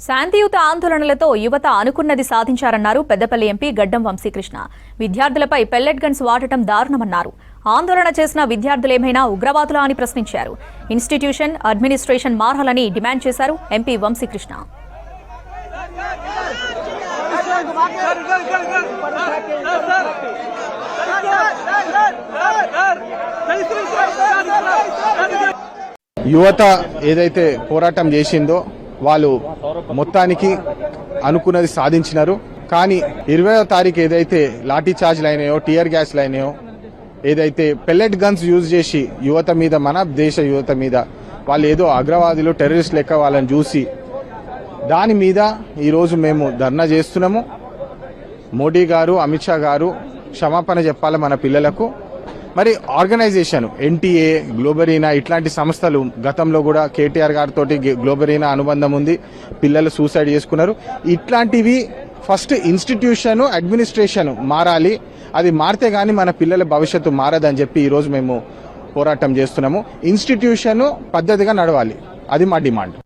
శాంతియుత ఆందోళనలతో యువత అనుకున్నది సాధించారన్నారు పెద్దపల్లి ఎంపీ గడ్డం వంశీకృష్ణ. విద్యార్థులపై పెల్లెట్ గన్స్ వాడటం దారుణమన్నారు. ఆందోళన చేసిన విద్యార్థులేమైనా ఉగ్రవాదులా అని ప్రశ్నించారు. ఇన్స్టిట్యూషన్, అడ్మినిస్ట్రేషన్ మారాలని డిమాండ్ చేశారు ఎంపీ వంశీకృష్ణ. యువత ఏదైతే పోరాటం చేసిందో వాళ్ళు మొత్తానికి అనుకున్నది సాధించినారు. కానీ 20వ తారీఖు ఏదైతే లాఠీ చార్జ్లు అయినాయో, టియర్ గ్యాస్లు అయినాయో, ఏదైతే పెల్లెట్ గన్స్ యూజ్ చేసి యువత మీద, మన దేశ యువత మీద వాళ్ళు ఏదో అగ్రవాదులు, టెర్రరిస్ట్ లెక్క వాళ్ళని చూసి దాని మీద ఈరోజు మేము ధర్నా చేస్తున్నాము. మోడీ గారు, అమిత్ షా గారు క్షమాపణ చెప్పాలి మన పిల్లలకు. మరి ఆర్గనైజేషన్ ఎన్టీఏ, గ్లోబరీనా ఇట్లాంటి సంస్థలు గతంలో కూడా కేటీఆర్ గారితో గ్లోబరీనా అనుబంధం ఉంది. పిల్లలు సూసైడ్ చేసుకున్నారు. ఇట్లాంటివి ఫస్ట్ ఇన్స్టిట్యూషన్, అడ్మినిస్ట్రేషన్ మారాలి. అది మారితే గానీ మన పిల్లల భవిష్యత్తు మారదని చెప్పి ఈరోజు మేము పోరాటం చేస్తున్నాము. ఇన్స్టిట్యూషన్ పద్ధతిగా నడవాలి, అది మా డిమాండ్.